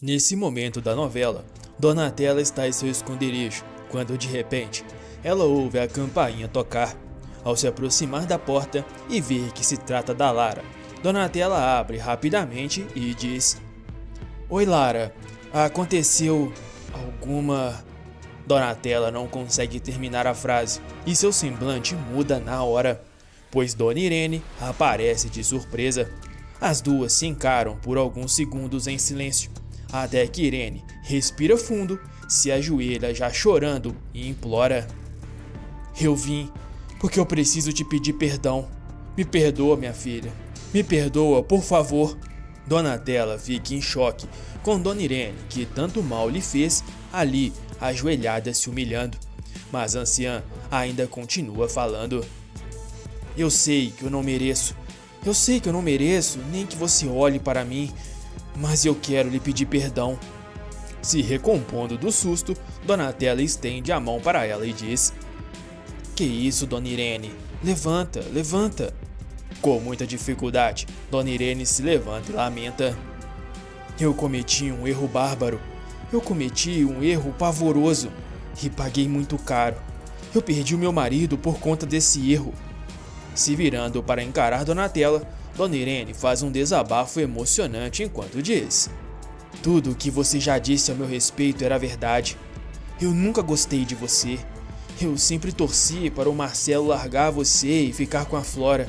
Nesse momento da novela, Donatella está em seu esconderijo, quando de repente, ela ouve a campainha tocar. Ao se aproximar da porta e ver que se trata da Lara, Donatella abre rapidamente e diz: Oi Lara, aconteceu alguma... Donatella não consegue terminar a frase e seu semblante muda na hora, pois Dona Irene aparece de surpresa. As duas se encaram por alguns segundos em silêncio, até que Irene respira fundo, se ajoelha já chorando e implora: Eu vim porque eu preciso te pedir perdão. Me perdoa, minha filha. Me perdoa, por favor. Donatella fica em choque com Dona Irene, que tanto mal lhe fez ali, ajoelhada se humilhando. Mas a anciã ainda continua falando: Eu sei que eu não mereço. Eu sei que eu não mereço nem que você olhe para mim, mas eu quero lhe pedir perdão. Se recompondo do susto, Donatella estende a mão para ela e diz: Que isso, Dona Irene? Levanta, levanta. Com muita dificuldade, Dona Irene se levanta e lamenta: Eu cometi um erro bárbaro. Eu cometi um erro pavoroso e paguei muito caro. Eu perdi o meu marido por conta desse erro. Se virando para encarar Donatella, Dona Irene faz um desabafo emocionante enquanto diz: Tudo o que você já disse a meu respeito era verdade. Eu nunca gostei de você. Eu sempre torci para o Marcelo largar você e ficar com a Flora.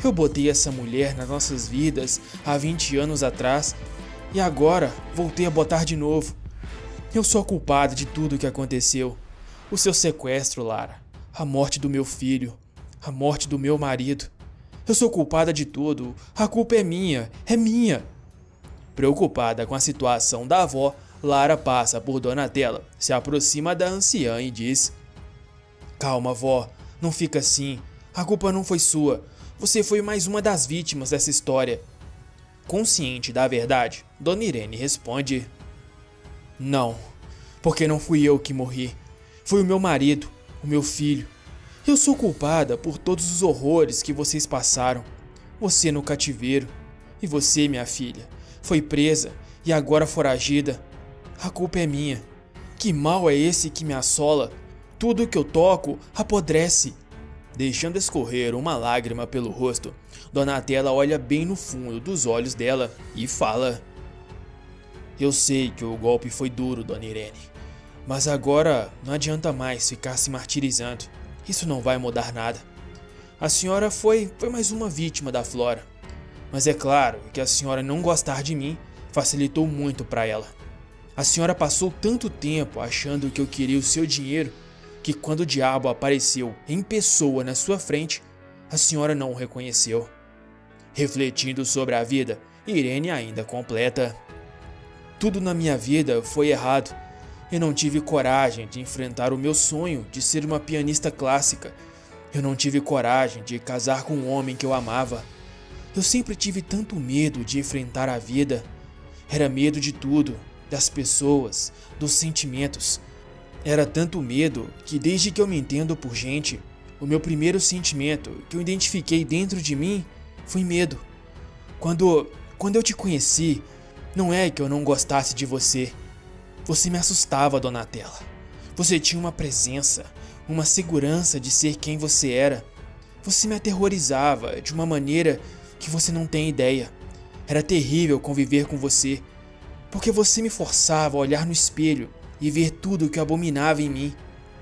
Eu botei essa mulher nas nossas vidas há 20 anos atrás e agora voltei a botar de novo. Eu sou a culpada de tudo o que aconteceu. O seu sequestro, Lara. A morte do meu filho. A morte do meu marido. Eu sou culpada de tudo. A culpa é minha. É minha. Preocupada com a situação da avó, Lara passa por Donatella, se aproxima da anciã e diz: Calma, vó, não fica assim. A culpa não foi sua. Você foi mais uma das vítimas dessa história. Consciente da verdade, Dona Irene responde: Não, porque não fui eu que morri. Foi o meu marido, o meu filho. Eu sou culpada por todos os horrores que vocês passaram. Você no cativeiro. E você, minha filha, foi presa e agora foragida. A culpa é minha. Que mal é esse que me assola? Tudo que eu toco apodrece. Deixando escorrer uma lágrima pelo rosto, Donatella olha bem no fundo dos olhos dela e fala: Eu sei que o golpe foi duro, Dona Irene, mas agora não adianta mais ficar se martirizando. Isso não vai mudar nada. A senhora foi mais uma vítima da Flora, mas é claro que a senhora não gostar de mim facilitou muito para ela. A senhora passou tanto tempo achando que eu queria o seu dinheiro que quando o diabo apareceu em pessoa na sua frente, a senhora não o reconheceu. Refletindo sobre a vida, Irene ainda completa: Tudo na minha vida foi errado. Eu não tive coragem de enfrentar o meu sonho de ser uma pianista clássica. Eu não tive coragem de casar com um homem que eu amava. Eu sempre tive tanto medo de enfrentar a vida. Era medo de tudo, das pessoas, dos sentimentos. Era tanto medo que desde que eu me entendo por gente, o meu primeiro sentimento que eu identifiquei dentro de mim foi medo. Quando eu te conheci, não é que eu não gostasse de você. Você me assustava, Donatella. Você tinha uma presença, uma segurança de ser quem você era. Você me aterrorizava de uma maneira que você não tem ideia. Era terrível conviver com você, porque você me forçava a olhar no espelho e ver tudo o que eu abominava em mim.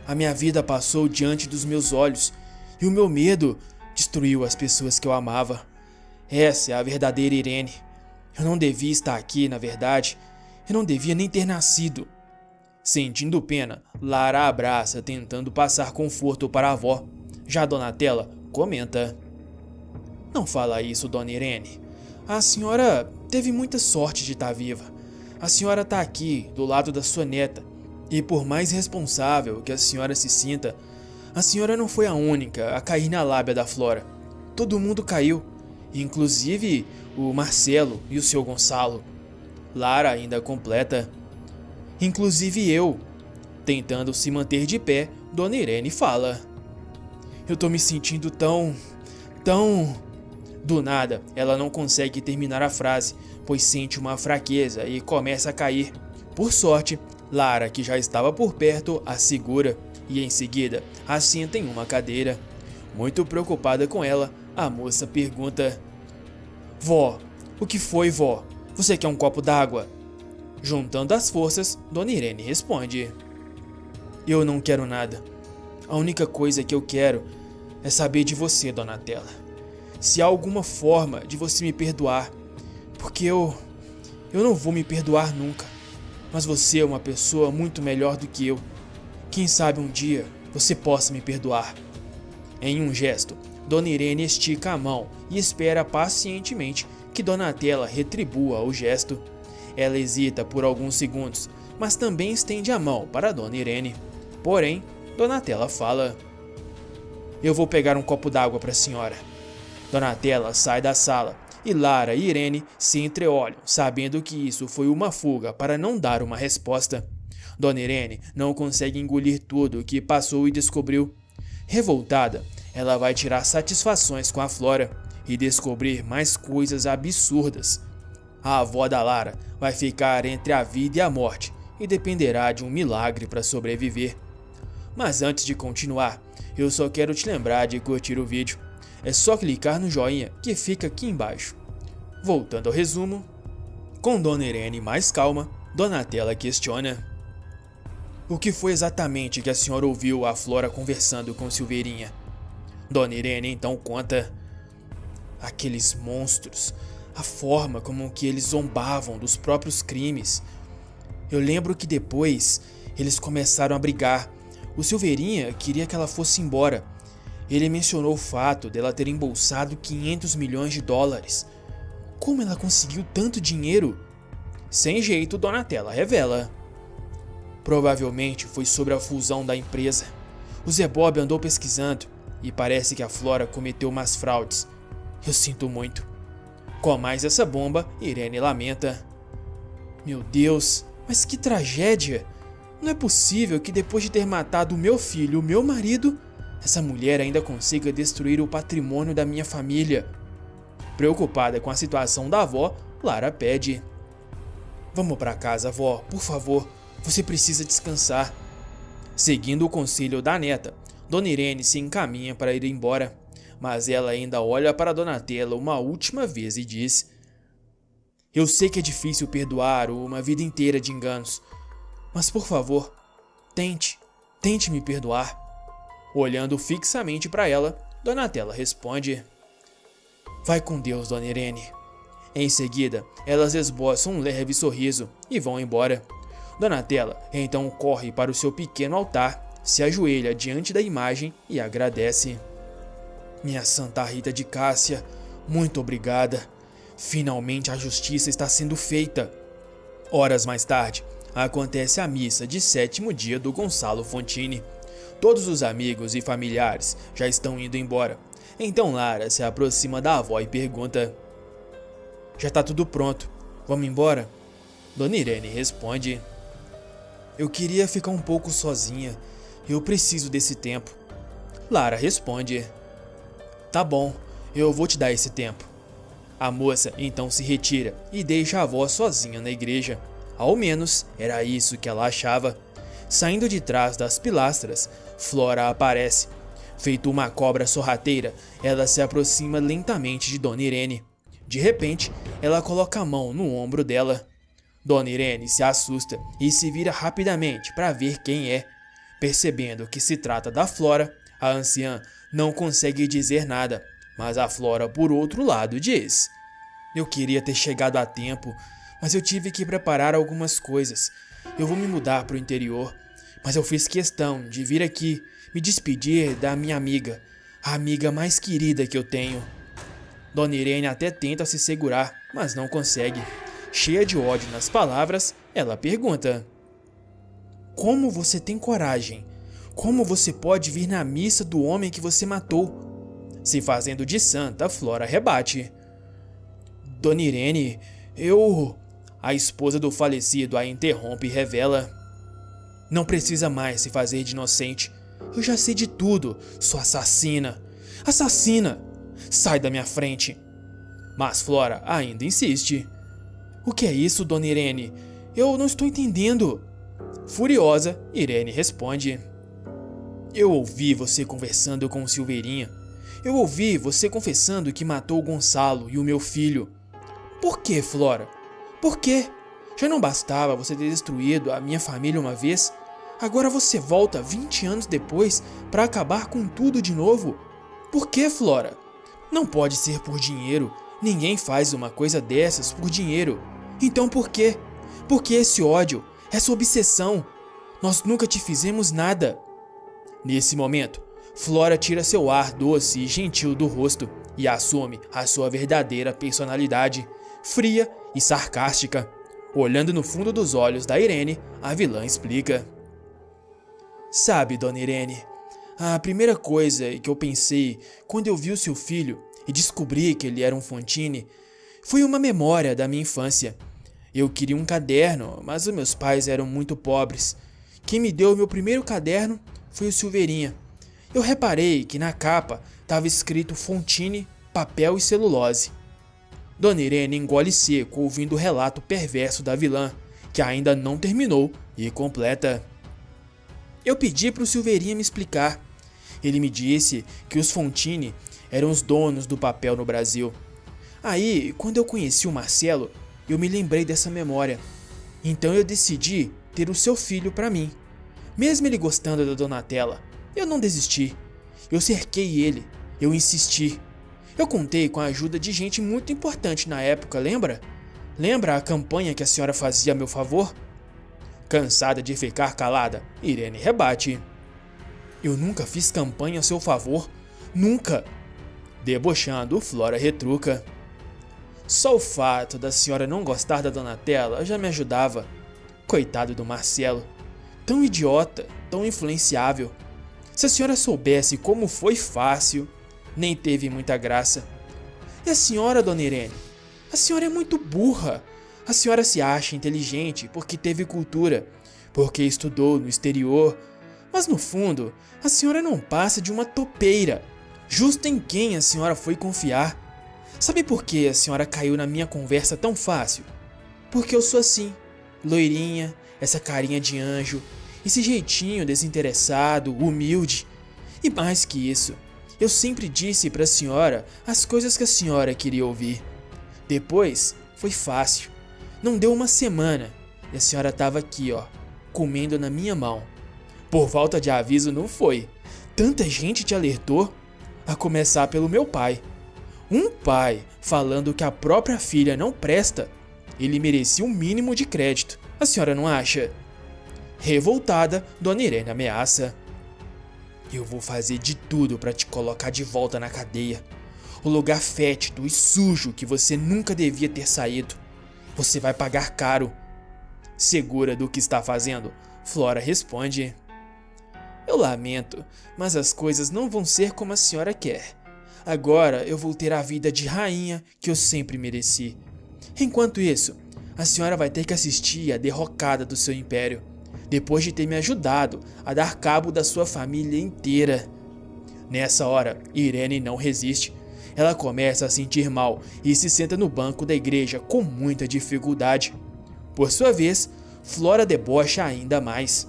A minha vida passou diante dos meus olhos e o meu medo destruiu as pessoas que eu amava. Essa é a verdadeira Irene. Eu não devia estar aqui, na verdade. Eu não devia nem ter nascido. Sentindo pena, Lara a abraça, tentando passar conforto para a avó. Já Donatella comenta: Não fala isso, Dona Irene. A senhora teve muita sorte de estar viva. A senhora está aqui, do lado da sua neta. E por mais responsável que a senhora se sinta, a senhora não foi a única a cair na lábia da Flora. Todo mundo caiu, inclusive o Marcelo e o seu Gonçalo. Lara ainda completa: Inclusive eu. Tentando se manter de pé, Dona Irene fala: Eu tô me sentindo tão Do nada, ela não consegue terminar a frase, pois sente uma fraqueza e começa a cair. Por sorte, Lara, que já estava por perto, a segura e em seguida a senta em uma cadeira. Muito preocupada com ela, a moça pergunta: Vó, o que foi, vó? Você quer um copo d'água? Juntando as forças, Dona Irene responde: Eu não quero nada. A única coisa que eu quero é saber de você, Donatella. Se há alguma forma de você me perdoar, porque eu não vou me perdoar nunca. Mas você é uma pessoa muito melhor do que eu. Quem sabe um dia você possa me perdoar. Em um gesto, Dona Irene estica a mão e espera pacientemente que Donatella retribua o gesto. Ela hesita por alguns segundos, mas também estende a mão para Dona Irene. Porém, Donatella fala: Eu vou pegar um copo d'água para a senhora. Donatella sai da sala e Lara e Irene se entreolham, sabendo que isso foi uma fuga para não dar uma resposta. Dona Irene não consegue engolir tudo o que passou e descobriu. Revoltada, ela vai tirar satisfações com a Flora e descobrir mais coisas absurdas. A avó da Lara vai ficar entre a vida e a morte e dependerá de um milagre para sobreviver. Mas antes de continuar, eu só quero te lembrar de curtir o vídeo. É só clicar no joinha que fica aqui embaixo. Voltando ao resumo, com Dona Irene mais calma, Donatella questiona: O que foi exatamente que a senhora ouviu a Flora conversando com Silveirinha? Dona Irene então conta: Aqueles monstros, a forma como que eles zombavam dos próprios crimes. Eu lembro que depois eles começaram a brigar. O Silveirinha queria que ela fosse embora. Ele mencionou o fato dela ter embolsado 500 milhões de dólares. Como ela conseguiu tanto dinheiro? Sem jeito, Donatella revela: Provavelmente foi sobre a fusão da empresa. O Zé Bob andou pesquisando e parece que a Flora cometeu umas fraudes. Eu sinto muito. Com mais essa bomba, Irene lamenta: Meu Deus, mas que tragédia! Não é possível que depois de ter matado o meu filho e o meu marido, essa mulher ainda consiga destruir o patrimônio da minha família. Preocupada com a situação da avó, Lara pede: Vamos para casa, avó, por favor. Você precisa descansar. Seguindo o conselho da neta, Dona Irene se encaminha para ir embora, mas ela ainda olha para Donatella uma última vez e diz: Eu sei que é difícil perdoar uma vida inteira de enganos, mas por favor, tente me perdoar. Olhando fixamente para ela, Donatella responde: Vai com Deus, Dona Irene. Em seguida, elas esboçam um leve sorriso e vão embora. Donatella então corre para o seu pequeno altar, se ajoelha diante da imagem e agradece: Minha Santa Rita de Cássia, muito obrigada. Finalmente a justiça está sendo feita. Horas mais tarde, acontece a missa de 7º dia do Gonçalo Fontini. Todos os amigos e familiares já estão indo embora. Então Lara se aproxima da avó e pergunta: Já está tudo pronto, vamos embora? Dona Irene responde: Eu queria ficar um pouco sozinha, eu preciso desse tempo. Lara responde: Tá bom, eu vou te dar esse tempo. A moça então se retira e deixa a avó sozinha na igreja. Ao menos era isso que ela achava. Saindo de trás das pilastras, Flora aparece. Feito uma cobra sorrateira, ela se aproxima lentamente de Dona Irene. De repente, ela coloca a mão no ombro dela. Dona Irene se assusta e se vira rapidamente para ver quem é. Percebendo que se trata da Flora, a anciã não consegue dizer nada, mas a Flora, por outro lado, diz: Eu queria ter chegado a tempo, mas eu tive que preparar algumas coisas. Eu vou me mudar para o interior, mas eu fiz questão de vir aqui me despedir da minha amiga, a amiga mais querida que eu tenho. Dona Irene até tenta se segurar, mas não consegue. Cheia de ódio nas palavras, ela pergunta: Como você tem coragem? Como você pode vir na missa do homem que você matou? Se fazendo de santa, Flora rebate: Dona Irene, eu... A esposa do falecido a interrompe e revela: Não precisa mais se fazer de inocente. Eu já sei de tudo, sua assassina. Assassina! Sai da minha frente. Mas Flora ainda insiste. O que é isso, Dona Irene? Eu não estou entendendo. Furiosa, Irene responde. Eu ouvi você conversando com o Silveirinha. Eu ouvi você confessando que matou o Gonçalo e o meu filho. Por que, Flora? Por quê? Já não bastava você ter destruído a minha família uma vez? Agora você volta 20 anos depois para acabar com tudo de novo? Por que, Flora? Não pode ser por dinheiro. Ninguém faz uma coisa dessas por dinheiro. Então por quê? Por que esse ódio? Essa obsessão? Nós nunca te fizemos nada. Nesse momento, Flora tira seu ar doce e gentil do rosto e assume a sua verdadeira personalidade, fria e sarcástica. Olhando no fundo dos olhos da Irene, a vilã explica. Sabe, Dona Irene, a primeira coisa que eu pensei quando eu vi o seu filho e descobri que ele era um Fantini foi uma memória da minha infância. Eu queria um caderno, mas os meus pais eram muito pobres. Quem me deu o meu primeiro caderno foi o Silveirinha. Eu reparei que na capa estava escrito Fantini, papel e celulose. Dona Irene engole seco ouvindo o relato perverso da vilã, que ainda não terminou, e completa. Eu pedi para o Silveirinha me explicar. Ele me disse que os Fantini eram os donos do papel no Brasil. Aí, quando eu conheci o Marcelo, eu me lembrei dessa memória. Então eu decidi ter o seu filho para mim. Mesmo ele gostando da Donatella, eu não desisti. Eu cerquei ele, eu insisti. Eu contei com a ajuda de gente muito importante na época, lembra? Lembra a campanha que a senhora fazia a meu favor? Cansada de ficar calada, Irene rebate. Eu nunca fiz campanha a seu favor, nunca. Debochando, Flora retruca. Só o fato da senhora não gostar da Donatella já me ajudava. Coitado do Marcelo. Tão idiota, tão influenciável. Se a senhora soubesse como foi fácil, nem teve muita graça. E a senhora, Dona Irene? A senhora é muito burra. A senhora se acha inteligente porque teve cultura, porque estudou no exterior. Mas no fundo, a senhora não passa de uma topeira. Justo em quem a senhora foi confiar? Sabe por que a senhora caiu na minha conversa tão fácil? Porque eu sou assim, loirinha, essa carinha de anjo, esse jeitinho desinteressado, humilde. E mais que isso, eu sempre disse para a senhora as coisas que a senhora queria ouvir. Depois, foi fácil. Não deu uma semana e a senhora estava aqui, ó, comendo na minha mão. Por falta de aviso não foi. Tanta gente te alertou, a começar pelo meu pai. Um pai falando que a própria filha não presta. Ele merecia um mínimo de crédito. A senhora não acha? Revoltada, Dona Irene ameaça. Eu vou fazer de tudo para te colocar de volta na cadeia. O lugar fétido e sujo que você nunca devia ter saído. Você vai pagar caro. Segura do que está fazendo? Flora responde. Eu lamento, mas as coisas não vão ser como a senhora quer. Agora eu vou ter a vida de rainha que eu sempre mereci. Enquanto isso, a senhora vai ter que assistir à derrocada do seu império, depois de ter me ajudado a dar cabo da sua família inteira. Nessa hora, Irene não resiste. Ela começa a sentir mal e se senta no banco da igreja com muita dificuldade. Por sua vez, Flora debocha ainda mais.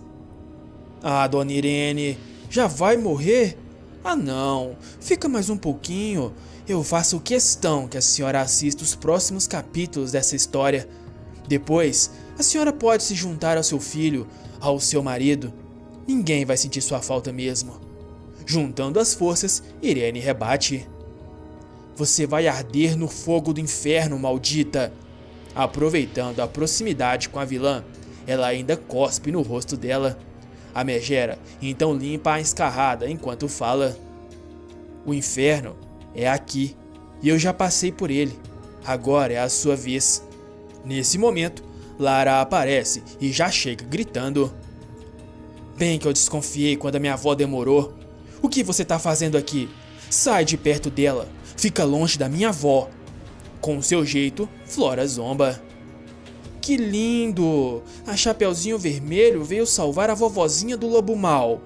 Ah, Dona Irene, já vai morrer? Ah não, fica mais um pouquinho. Eu faço questão que a senhora assista os próximos capítulos dessa história. Depois, a senhora pode se juntar ao seu filho, ao seu marido. Ninguém vai sentir sua falta mesmo. Juntando as forças, Irene rebate. Você vai arder no fogo do inferno, maldita! Aproveitando a proximidade com a vilã, ela ainda cospe no rosto dela. A megera então limpa a escarrada enquanto fala. O inferno é aqui, e eu já passei por ele. Agora é a sua vez. Nesse momento, Lara aparece e já chega gritando. Bem que eu desconfiei quando a minha avó demorou. O que você tá fazendo aqui? Sai de perto dela. Fica longe da minha avó. Com seu jeito, Flora zomba. Que lindo! A Chapeuzinho Vermelho veio salvar a vovozinha do lobo mau.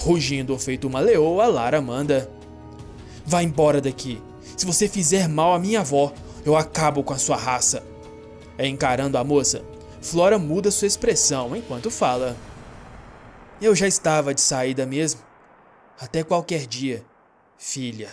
Rugindo feito uma leoa, Lara manda. Vá embora daqui. Se você fizer mal à minha avó, Eu acabo com a sua raça. Encarando a moça, Flora muda sua expressão enquanto fala. Eu já estava de saída mesmo. Até qualquer dia, filha.